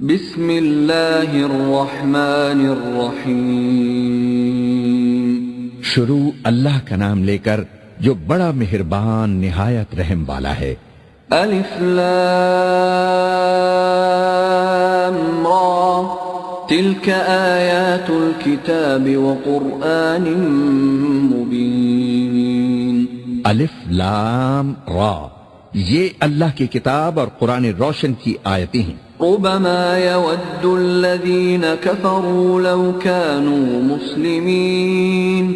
بسم اللہ الرحمن الرحیم۔ شروع اللہ کا نام لے کر جو بڑا مہربان نہایت رحم والا ہے۔ الف لام را تلک آیات الکتاب وقرآن مبین۔ الف لام را، یہ اللہ کی کتاب اور قرآن روشن کی آیتیں ہیں۔ ربما يود الذين كفروا لو كانوا مسلمين۔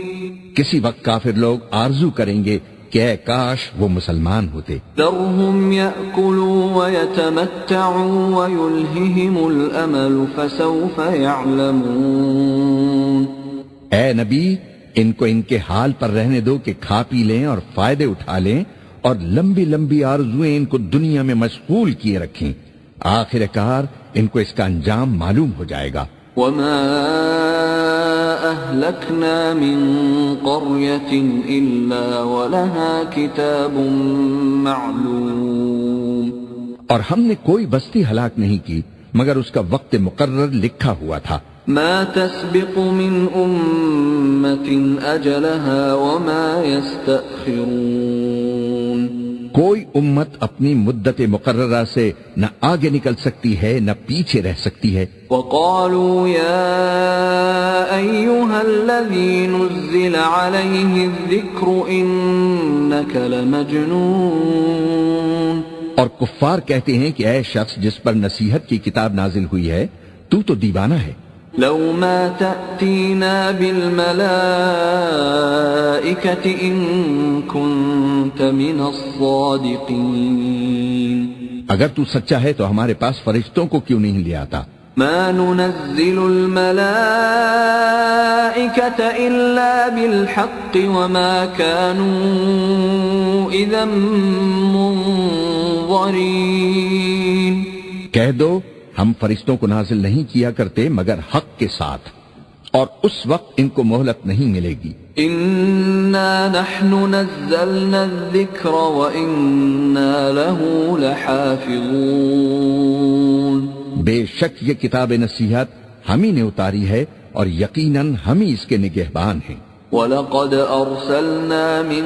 کسی وقت کافر لوگ آرزو کریں گے کہ اے کاش وہ مسلمان ہوتے۔ ذرهم يأكلوا ويتمتعوا ويلههم الأمل فسوف يعلمون۔ اے نبی، ان کو ان کے حال پر رہنے دو کہ کھا پی لیں اور فائدے اٹھا لیں، اور لمبی لمبی آرزویں ان کو دنیا میں مشغول کیے رکھیں، آخر کار ان کو اس کا انجام معلوم ہو جائے گا۔ وما أهلكنا من قرية إلا ولها كتاب معلوم۔ اور ہم نے کوئی بستی ہلاک نہیں کی مگر اس کا وقت مقرر لکھا ہوا تھا۔ ما تسبق من أمة أجلها وما يستأخرون۔ کوئی امت اپنی مدت مقررہ سے نہ آگے نکل سکتی ہے نہ پیچھے رہ سکتی ہے۔ وقالوا يا أيها الذي نزل عليه الذكر إنك لمجنون۔ اور کفار کہتے ہیں کہ اے شخص جس پر نصیحت کی کتاب نازل ہوئی ہے، تو دیوانہ ہے۔ لو ما تأتينا بالملائكة إن كنت من الصادقين۔ اگر تو سچا ہے تو ہمارے پاس فرشتوں کو کیوں نہیں لے آتا؟ ما ننزل الملائكة إلا بالحق وما كانوا إذا منظرين۔ کہہ دو ہم فرشتوں کو نازل نہیں کیا کرتے مگر حق کے ساتھ، اور اس وقت ان کو مہلت نہیں ملے گی۔ إنا نحن نزلنا الذكر وإنا له لحافظون۔ بے شک یہ کتاب نصیحت ہم ہی نے اتاری ہے اور یقیناً ہم ہی اس کے نگہبان ہیں۔ وَلَقَدْ أَرْسَلْنَا مِن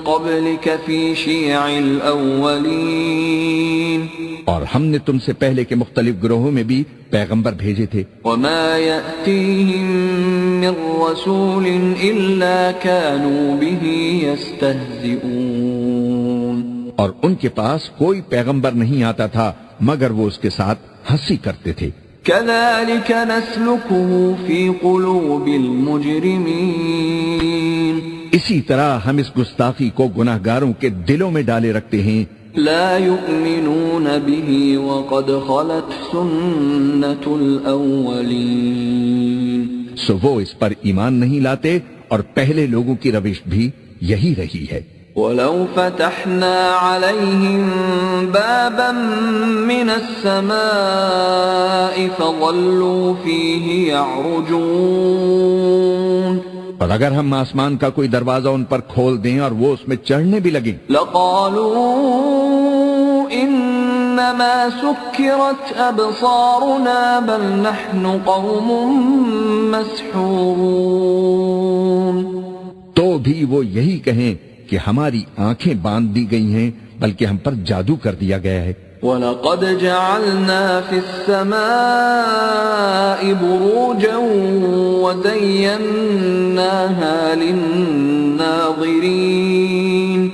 قَبْلِكَ فِي شِيَعِ الْأَوَّلِينَ۔ اور ہم نے تم سے پہلے کے مختلف گروہوں میں بھی پیغمبر بھیجے تھے۔ وَمَا يَأْتِيهِم مِّن رَّسُولٍ إِلَّا كَانُوا بِهِ يَسْتَهْزِئُونَ۔ اور ان کے پاس کوئی پیغمبر نہیں آتا تھا مگر وہ اس کے ساتھ ہنسی کرتے تھے۔ كَذَلِكَ نَسْلُكُهُ فِي قُلُوبِ الْمُجْرِمِينَ۔ اسی طرح ہم اس گستاخی کو گناہگاروں کے دلوں میں ڈالے رکھتے ہیں۔ لا يؤمنون به وقد خلت سنة الأولين۔ سو وہ اس پر ایمان نہیں لاتے اور پہلے لوگوں کی روش بھی یہی رہی ہے۔ ولو فتحنا عليهم بابا من السماء فظلوا فيه يعرجون۔ اور اگر ہم آسمان کا کوئی دروازہ ان پر کھول دیں اور وہ اس میں چڑھنے بھی لگیں، لقالوا انما سكرت ابصارنا بل نحن قوم مسحورون۔ تو بھی وہ یہی کہیں کہ ہماری آنکھیں باندھ دی گئی ہیں بلکہ ہم پر جادو کر دیا گیا ہے۔ وَلَقَدْ جَعَلْنَا فِي السَّمَاءِ بُرُوجًا وَزَيَّنَّاهَا لِلنَّاظِرِينَ۔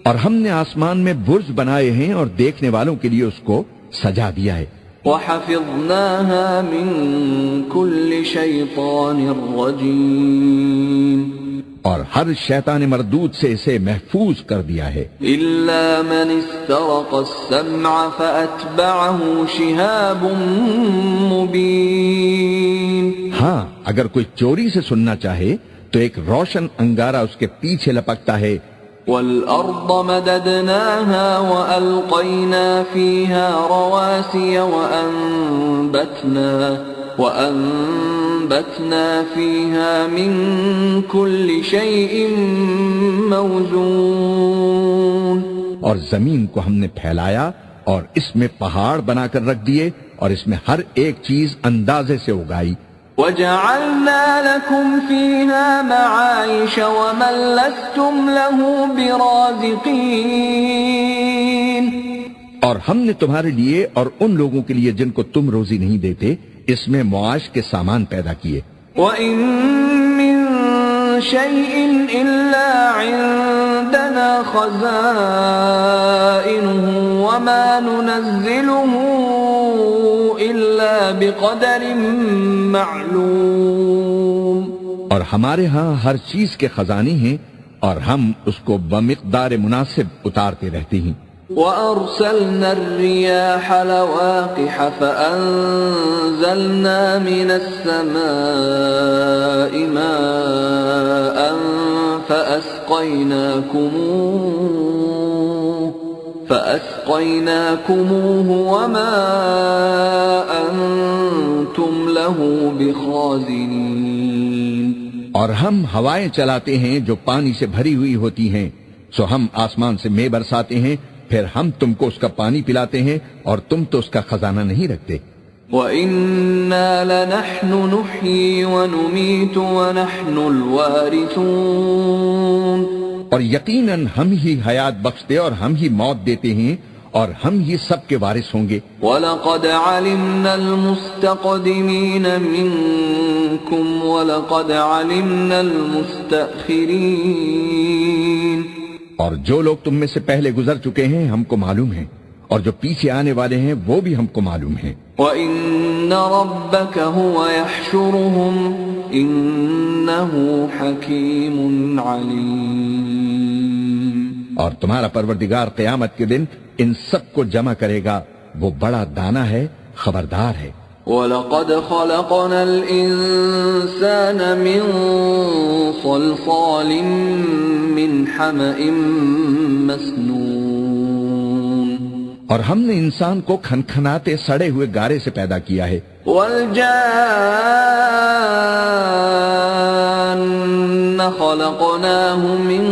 اور ہم نے آسمان میں برج بنائے ہیں اور دیکھنے والوں کے لیے اس کو سجا دیا ہے۔ وَحَفِظْنَاهَا مِن كُلِّ شَيْطَانٍ رَّجِيمٍ۔ اور ہر شیطان مردود سے اسے محفوظ کر دیا ہے۔ إِلَّا مَنِ اسْتَرَقَ السَّمْعَ فَأَتْبَعَهُ شِهَابٌ مُّبِينٌ۔ ہاں، اگر کوئی چوری سے سننا چاہے تو ایک روشن انگارہ اس کے پیچھے لپکتا ہے۔ وَالْأَرْضَ مَدَدْنَاهَا وَأَلْقَيْنَا فِيهَا رَوَاسِيَ وَأَنبَتْنَا فِيهَا مِن كُلِّ شَيْءٍ مَّوْزُونٍ۔ اور زمین کو ہم نے پھیلایا اور اس میں پہاڑ بنا کر رکھ دیے اور اس میں ہر ایک چیز اندازے سے اگائی. وَجَعَلْنَا لَكُمْ فِيهَا مَعَائِشَ وَمَن لَّسْتُمْ لَهُ بِرَازِقِينَ. اور ہم نے تمہارے لیے اور ان لوگوں کے لیے جن کو تم روزی نہیں دیتے اس میں معاش کے سامان پیدا کیے. وَإِن مِّن شَيْءٍ إِلَّا عِندَنَا خَزَائِنُهُ وَمَا نُنَزِّلُهُ إِلَّا بِقَدَرٍ معلوم. اور ہمارے ہاں ہر چیز کے خزانے ہیں اور ہم اس کو بمقدار مناسب اتارتے رہتے ہیں. وَأَرْسَلْنَا الرِّيَاحَ لَوَاقِحَ فَأَنزَلْنَا مِنَ السَّمَاءِ مَاءً فَأَسْقَيْنَاكُمُوهُ وَمَا أَنْتُمْ لَهُ بِخَازِنِينَ. اور ہم ہوائیں چلاتے ہیں جو پانی سے بھری ہوئی ہوتی ہیں، سو ہم آسمان سے مے برساتے ہیں، پھر ہم تم کو اس کا پانی پلاتے ہیں اور تم تو اس کا خزانہ نہیں رکھتے. وَإِنَّا لَنَحْنُ نُحْيِي وَنُمِيتُ وَنَحْنُ الْوَارِثُونَ. اور یقیناً ہم ہی حیات بخشتے اور ہم ہی موت دیتے ہیں اور ہم ہی سب کے وارث ہوں گے. وَلَقَدْ عَلِمْنَا الْمُسْتَقْدِمِينَ مِنْكُمْ وَلَقَدْ عَلِمْنَا الْمُسْتَأْخِرِينَ. اور جو لوگ تم میں سے پہلے گزر چکے ہیں ہم کو معلوم ہیں، اور جو پیچھے آنے والے ہیں وہ بھی ہم کو معلوم ہیں. وَإِنَّ رَبَّكَ هُوَ يَحْشُرُهُمْ إِنَّهُ حَكِيمٌ عَلِيمٌ. اور تمہارا پروردگار قیامت کے دن ان سب کو جمع کرے گا، وہ بڑا دانا ہے، خبردار ہے. وَلَقَدْ خَلَقْنَا الْإِنسَانَ مِنْ صَلْصَالٍ مِّنْ حَمَإٍ مَسْنُونٍ. اور ہم نے انسان کو کھنکھناتے سڑے ہوئے گارے سے پیدا کیا ہے. وَالْجَانَّ خَلَقْنَاهُ مِنْ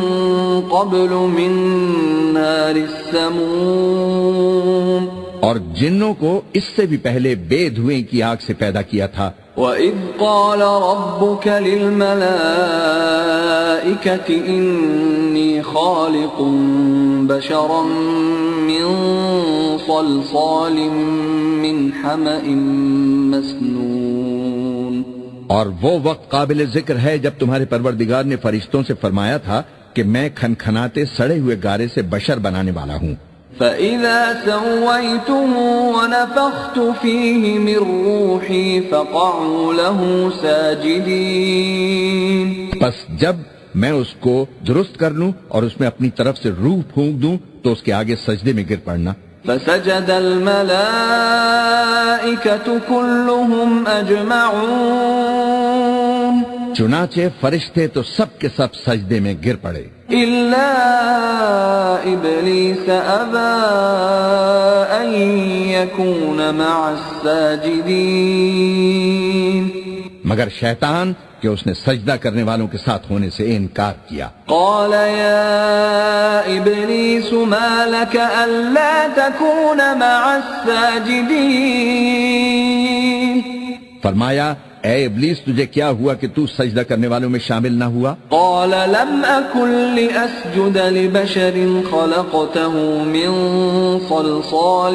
قَبْلُ مِنْ نَارِ السَّمُومِ. اور جنوں کو اس سے بھی پہلے بے دھوئیں کی آگ سے پیدا کیا تھا. وَإِذْ قَالَ رَبُّكَ لِلْمَلَائِكَةِ إِنِّي خَالِقٌ بَشَرًا مِّن صَلْصَالٍ مِّنْ حَمَإٍ مَسْنُونٍ. اور وہ وقت قابل ذکر ہے جب تمہارے پروردگار نے فرشتوں سے فرمایا تھا کہ میں کھنکھناتے سڑے ہوئے گارے سے بشر بنانے والا ہوں. فَإِذَا سَوَّيْتُهُ وَنَفَخْتُ فِيهِ مِنْ رُوحِي فَقَعُوا لَهُ سَاجِدِينَ. پس جب میں اس کو درست کر لوں اور اس میں اپنی طرف سے روح پھونک دوں تو اس کے آگے سجدے میں گر پڑنا. فَسَجَدَ الْمَلَائِكَةُ كُلُّهُمْ أَجْمَعُونَ. چنانچہ فرشتے تو سب کے سب سجدے میں گر پڑے إِلَّا إِبْلِيسَ أَبَى أَن يَكُونَ مَعَ السَّاجِدِينَ. مگر شیطان کہ اس نے سجدہ کرنے والوں کے ساتھ ہونے سے انکار کیا. قال يا إبليس ما لك ألا تكون مع الساجدين. فرمایا اے ابلیس تجھے کیا ہوا کہ تو سجدہ کرنے والوں میں شامل نہ ہوا؟ قال لم أكن لأسجد لبشر خلقته من صلصال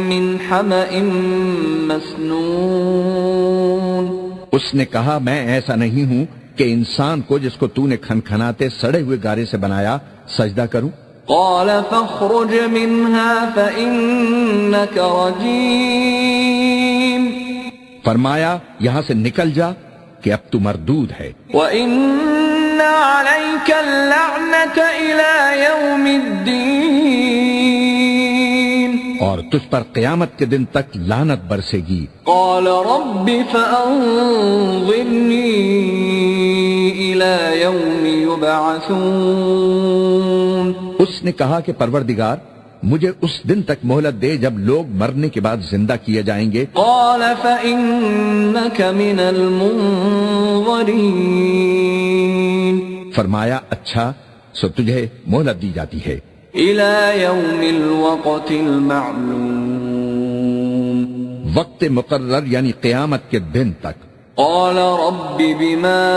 من حمأ مسنون. اس نے کہا میں ایسا نہیں ہوں کہ انسان کو جس کو تو نے کھنکھناتے سڑے ہوئے گارے سے بنایا سجدہ کروں. قال فاخرج منها فإنك رجيم. فرمایا یہاں سے نکل جا کہ اب تو مردود ہے. وَإِنَّ عَلَيْكَ اللَّعْنَةَ إِلَى يَوْمِ الدِّينِ. اور تجھ پر قیامت کے دن تک لعنت برسے گی. قال رب فأنظرني إلى يوم يبعثون. اس نے کہا کہ پروردگار مجھے اس دن تک مہلت دے جب لوگ مرنے کے بعد زندہ کیے جائیں گے. قال فإنك من المنظرين. فرمایا اچھا سو تجھے مہلت دی جاتی ہے. إلى يوم الوقت المعلوم. وقت مقرر یعنی قیامت کے دن تک۔ قال رب بما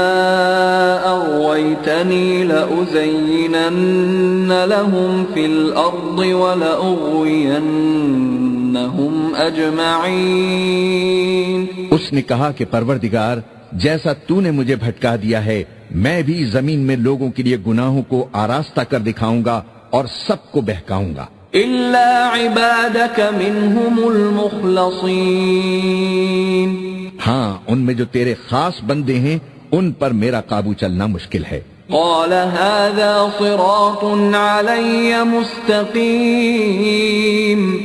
أغويتني لأزينن لهم في الأرض ولأغوينهم أجمعين۔ اس نے کہا کہ پروردگار جیسا تو نے مجھے بھٹکا دیا ہے میں بھی زمین میں لوگوں کے لیے گناہوں کو آراستہ کر دکھاؤں گا اور سب کو بہکاؤں گا، إلا عبادك منهم المخلصين۔ ہاں ان میں جو تیرے خاص بندے ہیں ان پر میرا قابو چلنا مشکل ہے۔ قال هذا صراط علي مستقيم۔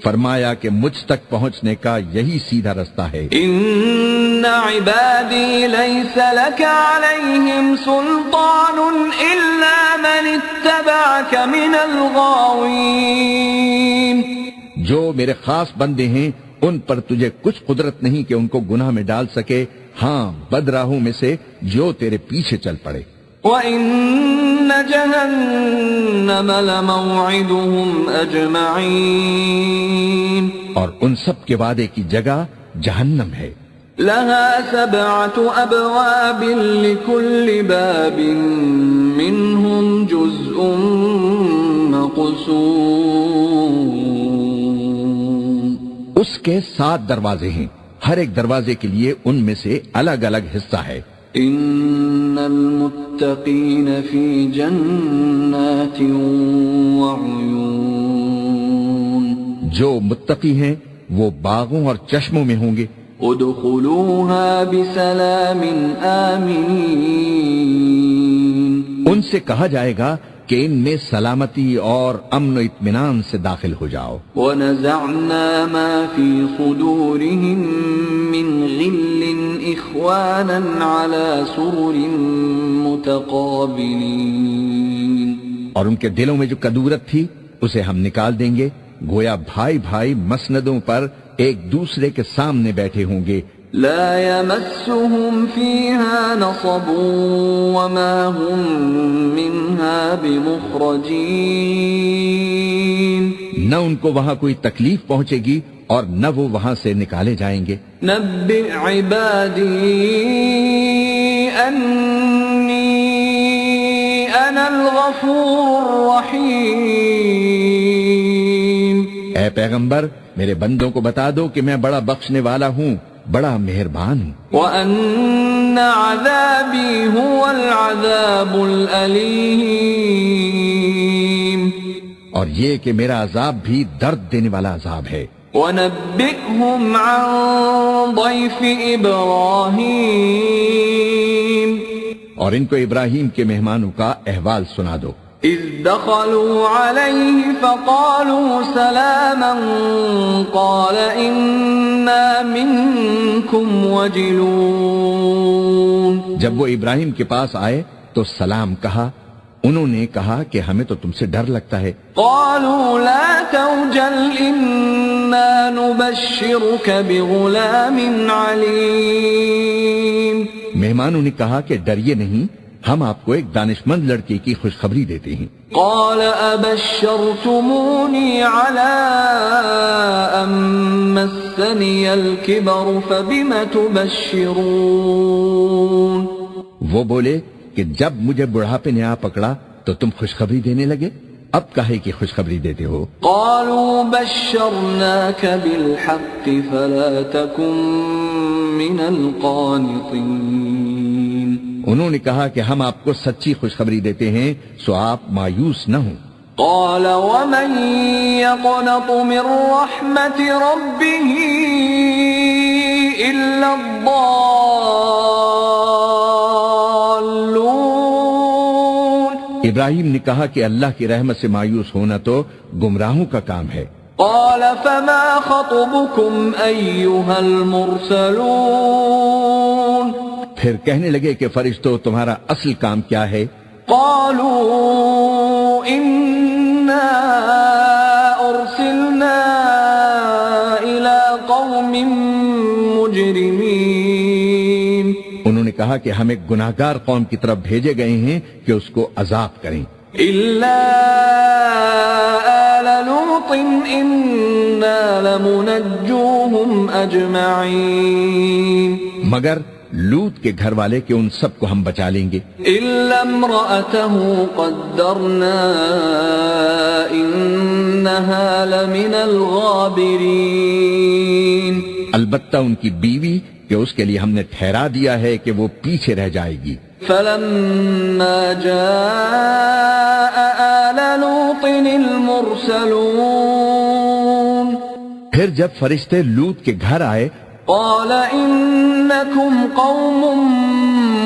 فرمایا کہ مجھ تک پہنچنے کا یہی سیدھا رستہ ہے۔ إن عبادي ليس لك عليهم سلطان إلا من اتبعك من الغاوين۔ جو میرے خاص بندے ہیں ان پر تجھے کچھ قدرت نہیں کہ ان کو گناہ میں ڈال سکے، ہاں بدراہوں میں سے جو تیرے پیچھے چل پڑے۔ وَإِنَّ جَهَنَّمَ لَمَوْعِدُهُمْ أَجْمَعِينَ۔ اور ان سب کے وعدے کی جگہ جہنم ہے۔ لَهَا 7 أَبْوَابٍ لِكُلِّ بَابٍ مِّنْهُمْ جُزْءٌ مَّقْسُومٌ۔ اس کے 7 دروازے ہیں، ہر ایک دروازے کے لیے ان میں سے الگ الگ حصہ ہے۔ ان المتقین فی جنات وعیون۔ جو متقی ہیں وہ باغوں اور چشموں میں ہوں گے۔ ادخلوها بسلام آمنین۔ ان سے کہا جائے گا کہ ان میں سلامتی اور امن و اطمینان سے داخل ہو جاؤ۔ وَنَزَعْنَا مَا فِي صُدُورِهِم مِّن غِلٍّ إِخْوَانًا عَلَى سُرُرٍ مُتَقَابِلِينَ۔ اور ان کے دلوں میں جو کدورت تھی اسے ہم نکال دیں گے، گویا بھائی بھائی مسندوں پر ایک دوسرے کے سامنے بیٹھے ہوں گے۔ لا يمسهم فيها نصب وما هم منها بمخرجين۔ نہ ان کو وہاں کوئی تکلیف پہنچے گی اور نہ وہ وہاں سے نکالے جائیں گے۔ نبئ عبادی انی انا الغفور الرحیم۔ اے پیغمبر میرے بندوں کو بتا دو کہ میں بڑا بخشنے والا ہوں، بڑا مہربان ہوں۔ وَأَنَّ عَذَابِي هُوَ الْعَذَابُ الْأَلِيمُ۔ اور یہ کہ میرا عذاب بھی درد دینے والا عذاب ہے۔ وَنَبِّئْهُمْ عَنْ ضَيْفِ إِبْرَاهِيمَ۔ اور ان کو ابراہیم کے مہمانوں کا احوال سنا دو۔ إِذْ دَخَلُوا عَلَيْهِ فَقَالُوا سَلَامًا قَالَ إِنَّا مِنْكُمْ وَجِلُونَ۔ جب وہ ابراہیم کے پاس آئے تو سلام کہا، انہوں نے کہا کہ ہمیں تو تم سے ڈر لگتا ہے۔ قالوا لا توجل إنا نبشرك بغلام عليم۔ مہمانوں نے کہا کہ ڈریے نہیں، ہم آپ کو ایک دانشمند لڑکے کی خوشخبری دیتے ہیں۔ قال أبشرتموني على أن مسني الكبر فبم تبشرون۔ وہ بولے کہ جب مجھے بڑھاپے نے آ پکڑا تو تم خوشخبری دینے لگے، اب کہے کہ خوشخبری دیتے ہو؟ قالوا بشرناك بالحق فلا تكن من القانطين۔ انہوں نے کہا کہ ہم آپ کو سچی خوشخبری دیتے ہیں سو آپ مایوس نہ ہوں۔ قال ومن يقنط من رحمة ربه إلا الضالون۔ ابراہیم نے کہا کہ اللہ کی رحمت سے مایوس ہونا تو گمراہوں کا کام ہے۔ قال فما خطبكم أيها المرسلون۔ پھر کہنے لگے کہ فرشتوں تمہارا اصل کام کیا ہے؟ قالوا إنا أرسلنا إلى قوم مجرمين۔ انہوں نے کہا کہ ہم ایک گناہگار قوم کی طرف بھیجے گئے ہیں کہ اس کو عذاب کریں۔ إلا آل آل لوط إنا لمنجوهم أجمعين مگر لوط کے گھر والے کے ان سب کو ہم بچا لیں گے، إلا امرأته قدرنا إنها لمن الغابرين، البتہ ان کی بیوی کہ اس کے لیے ہم نے ٹھہرا دیا ہے کہ وہ پیچھے رہ جائے گی۔ فلما جاء آل لوط المرسلون، پھر جب فرشتے لوط کے گھر آئے قال إنكم قوم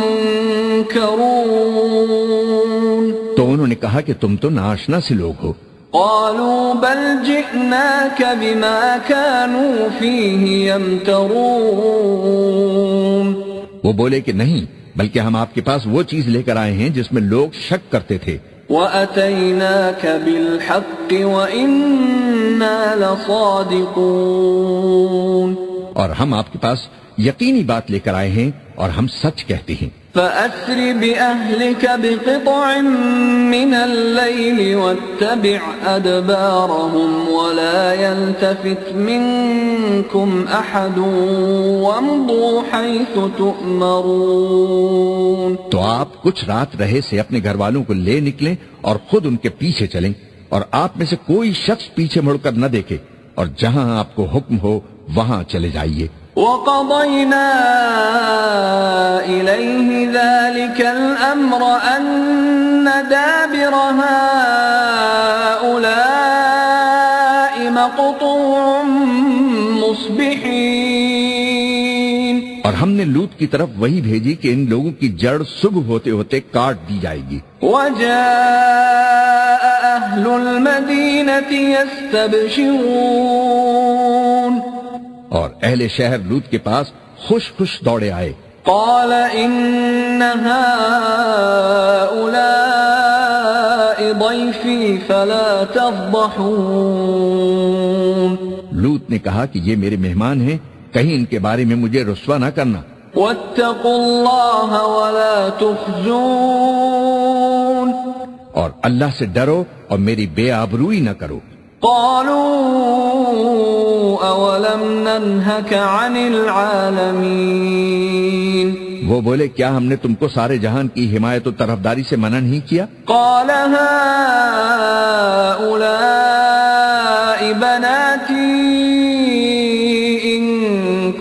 منكرون، تو انہوں نے کہا کہ تم تو ناشنا سے لوگ ہو۔ قالوا بل جئناك بما كانوا فيه يمترون، وہ بولے کہ نہیں، بلکہ ہم آپ کے پاس وہ چیز لے کر آئے ہیں جس میں لوگ شک کرتے تھے۔ وَأَتَيْنَاكَ بِالْحَقِّ وَإِنَّا لَصَادِقُونَ، اور ہم آپ کے پاس یقینی بات لے کر آئے ہیں اور ہم سچ کہتے ہیں۔ فَأَسْرِ بِأَهْلِكَ بِقِطْعٍ مِّنَ اللَّيْلِ وَاتَّبِعْ أَدْبَارَهُمْ وَلَا يَلْتَفِتْ مِنكُمْ أَحَدٌ وَامْضُوا حَيْثُ تُؤْمَرُونَ، تو آپ کچھ رات رہے سے اپنے گھر والوں کو لے نکلیں اور خود ان کے پیچھے چلیں، اور آپ میں سے کوئی شخص پیچھے مڑ کر نہ دیکھے، اور جہاں آپ کو حکم ہو وہاں چلے جائیے۔ وَقَضَيْنَا إِلَيْهِ ذَلِكَ الْأَمْرَ أَنَّ دَابِرَ هَٰؤُلَاءِ مَقْطُوعٌ مُصْبِحِينَ، اور ہم نے لوط کی طرف وہی بھیجی کہ ان لوگوں کی جڑ صبح ہوتے ہوتے کاٹ دی جائے گی۔ وَجَاءَ أَهْلُ الْمَدِينَةِ يَسْتَبْشِرُونَ، اور اہل شہر لوط کے پاس خوش خوش دوڑے آئے۔ قال إن هؤلاء ضيفي فلا تفضحون، لوط نے کہا کہ یہ میرے مہمان ہیں، کہیں ان کے بارے میں مجھے رسوا نہ کرنا۔ واتقوا الله ولا تخزون، اور اللہ سے ڈرو اور میری بے آبروئی نہ کرو۔ قالوا أولم ننهك عن العالمين، وہ بولے کیا ہم نے تم کو سارے جہان کی حمایت و طرفداری سے منع نہیں کیا؟ قال هؤلاء بناتي إن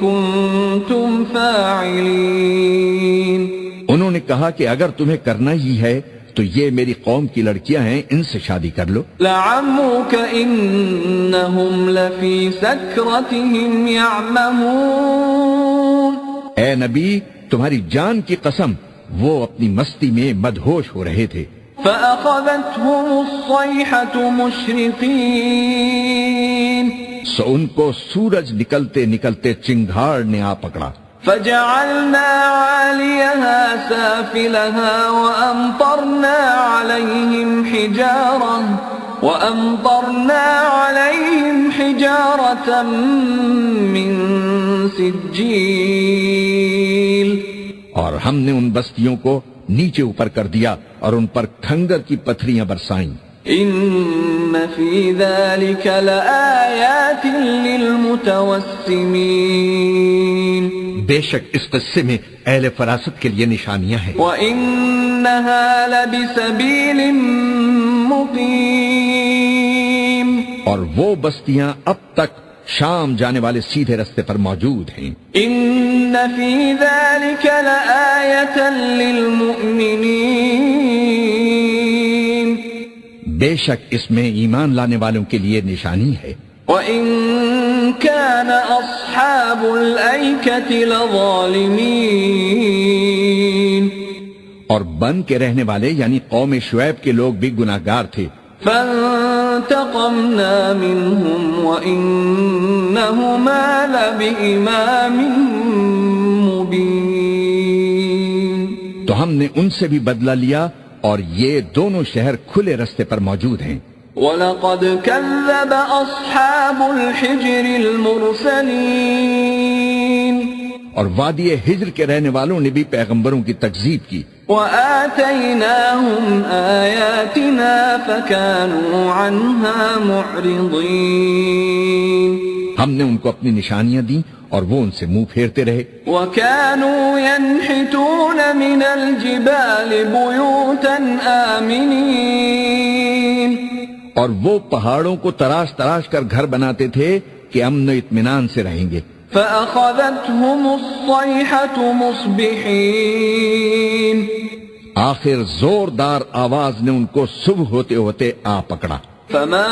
كنتم فاعلين، انہوں نے کہا کہ اگر تمہیں کرنا ہی ہے تو یہ میری قوم کی لڑکیاں ہیں، ان سے شادی کر لو۔ لعمرك إنهم لفي سكرتهم يعمهون، اے نبی تمہاری جان کی قسم وہ اپنی مستی میں مدہوش ہو رہے تھے۔ فأخذتهم الصيحة مشرقين، سو ان کو سورج نکلتے نکلتے چنگھاڑ نے آ پکڑا۔ فجعلنا عاليها سافلها وأمطرنا عليهم حجارة من سجيل، اور ہم نے ان بستیوں کو نیچے اوپر کر دیا اور ان پر کھنگر کی پتھریاں برسائیں۔ إن في ذلك لآيات للمتوسمين، بے شک اس قصے میں اہل فراست کے لیے نشانیاں ہیں۔ وإنها لبسبيل مقيم، اور وہ بستیاں اب تک شام جانے والے سیدھے رستے پر موجود ہیں. ان فی ذلک لآیۃ للمؤمنین، بے شک اس میں ایمان لانے والوں کے لیے نشانی ہے. وَإِن كَانَ أَصْحَابُ الْأَيْكَةِ لَظَالِمِينَ، اور بن کے رہنے والے یعنی قوم شعیب کے لوگ بھی گناہگار تھے. فَانْتَقَمْنَا مِنْهُمْ وَإِنَّهُمَا لَبِإِمَامٍ مُبِينٍ، تو ہم نے ان سے بھی بدلہ لیا اور یہ دونوں شہر کھلے رستے پر موجود ہیں. وَلَقَدْ كَذَّبَ أَصْحَابُ الْحِجْرِ الْمُرْسَلِينَ اور وادی ہجر کے رہنے والوں نے بھی پیغمبروں کی تکذیب کی. وَآتَيْنَاهُمْ آيَاتِنَا فَكَانُوا عَنْهَا مُعْرِضِينَ ہم نے ان کو اپنی نشانیاں دیں اور وہ ان سے منہ پھیرتے رہے. وَكَانُوا يَنْحِتُونَ مِنَ الْجِبَالِ بُيُوتًا آمِنِينَ اور وہ پہاڑوں کو تراش تراش کر گھر بناتے تھے کہ امن و اطمینان سے رہیں گے. فَأَخَذَتْهُمُ الصَّيْحَةُ مُصْبِحِينَ آخر زوردار آواز نے ان کو صبح ہوتے ہوتے آ پکڑا. فَمَا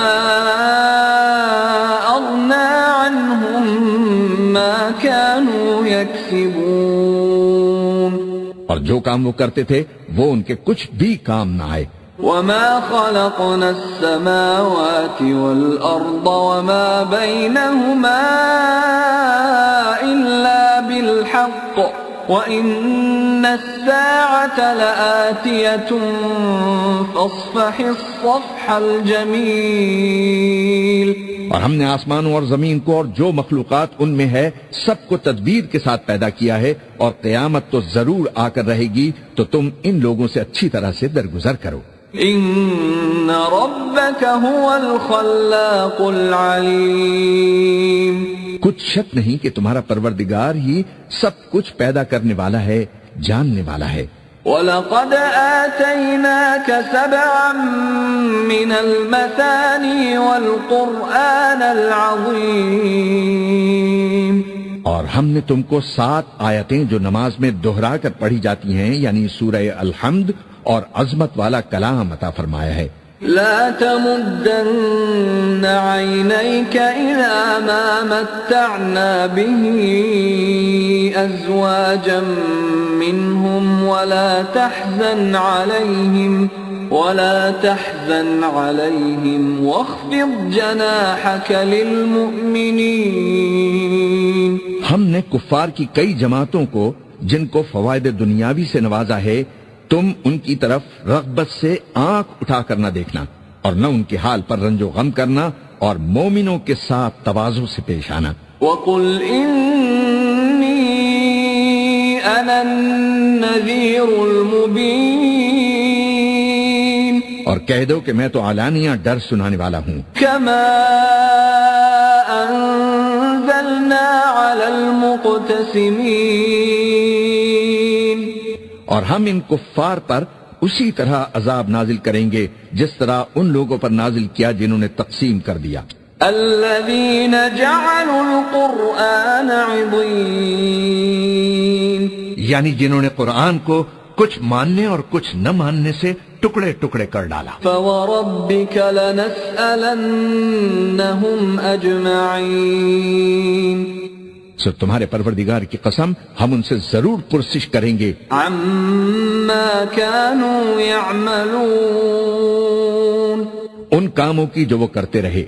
أَغْنَى عَنْهُمْ مَا كَانُوا يَكْسِبُونَ اور جو کام وہ کرتے تھے وہ ان کے کچھ بھی کام نہ آئے. وَمَا خَلَقْنَا السَّمَاوَاتِ وَالْأَرْضَ وَمَا بَيْنَهُمَا إِلَّا بِالْحَقِّ وَإِنَّ السَّاعَةَ لَآتِيَةٌ فَاصْفَحِ الصَّفْحَ الْجَمِيلَ اور ہم نے آسمانوں اور زمین کو اور جو مخلوقات ان میں ہے سب کو تدبیر کے ساتھ پیدا کیا ہے، اور قیامت تو ضرور آ کر رہے گی، تو تم ان لوگوں سے اچھی طرح سے درگزر کرو. ان ربک هو الخلاق العلیم کچھ شک نہیں کہ تمہارا پروردگار ہی سب کچھ پیدا کرنے والا ہے، جاننے والا ہے. وَلَقَدْ آتَيْنَاكَ سَبْعًا مِّنَ الْمَثَانِي وَالْقُرْآنَ الْعَظِيمِ اور ہم نے تم کو 7 آیتیں جو نماز میں دہرا کر پڑھی جاتی ہیں، یعنی سورہ الحمد اور عظمت والا کلام عطا فرمایا ہے. لا تمدن عينيك إلى ما متعنا به أزواجا منهم ولا تحزن عليهم واخفض جناحك للمؤمنين. ہم نے کفار کی کئی جماعتوں کو جن کو فوائد دنیاوی سے نوازا ہے، تم ان کی طرف رغبت سے آنکھ اٹھا کر نہ دیکھنا اور نہ ان کے حال پر رنج و غم کرنا، اور مومنوں کے ساتھ تواضع سے پیش آنا. وَقُلْ إِنِّي أَنَا النَّذِيرُ الْمُبِينُ اور کہہ دو کہ میں تو علانیہ ڈر سنانے والا ہوں. كَمَا أَنزَلْنَا عَلَى الْمُقْتَسِمِينَ اور ہم ان کفار پر اسی طرح عذاب نازل کریں گے جس طرح ان لوگوں پر نازل کیا جنہوں نے تقسیم کر دیا. الذين جعلوا القرآن عضين یعنی جنہوں نے قرآن کو کچھ ماننے اور کچھ نہ ماننے سے ٹکڑے ٹکڑے کر ڈالا. فوربك لنسألنهم أجمعين سو تمہارے پروردگار کی قسم ہم ان سے ضرور پرسش کریں گے عما كانوا يعملون ان کاموں کی جو وہ کرتے رہے.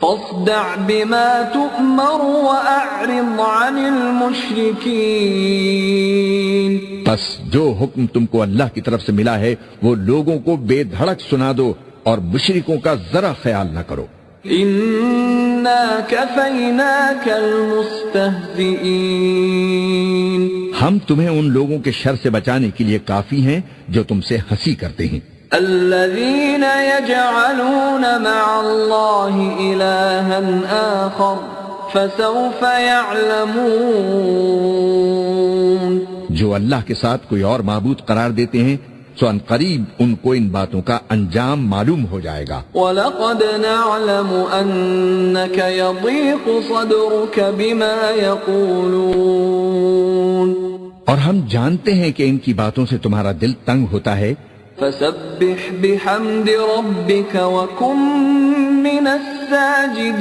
فاصدع بما تؤمر وأعرض عن المشركين بس جو حکم تم کو اللہ کی طرف سے ملا ہے وہ لوگوں کو بے دھڑک سنا دو اور مشرکوں کا ذرا خیال نہ کرو. إنا كفيناك المستهزئين ہم تمہیں ان لوگوں کے شر سے بچانے کے لیے کافی ہیں جو تم سے ہنسی کرتے ہیں. الذين يجعلون مع الله إلها آخر فسوف يعلمون جو اللہ کے ساتھ کوئی اور معبود قرار دیتے ہیں سو ان قریب ان کو ان باتوں کا انجام معلوم ہو جائے گا. وَلَقَدْ نَعْلَمُ أَنَّكَ يَضِيقُ صَدْرُكَ بِمَا يَقُولُونَ اور ہم جانتے ہیں کہ ان کی باتوں سے تمہارا دل تنگ ہوتا ہے. فَسَبِّحْ بِحَمْدِ رَبِّكَ وَكُن مِّنَ السَّاجِدِينَ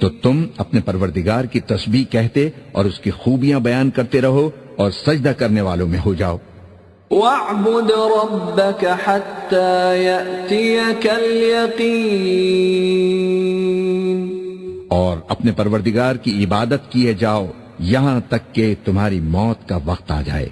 تو تم اپنے پروردگار کی تسبیح کہتے اور اس کی خوبیاں بیان کرتے رہو اور سجدہ کرنے والوں میں ہو جاؤ. وَاعْبُدْ رَبَّكَ حَتَّى يَأْتِيَكَ الْيَقِينُ اور اپنے پروردگار کی عبادت کیے جاؤ یہاں تک کہ تمہاری موت کا وقت آ جائے.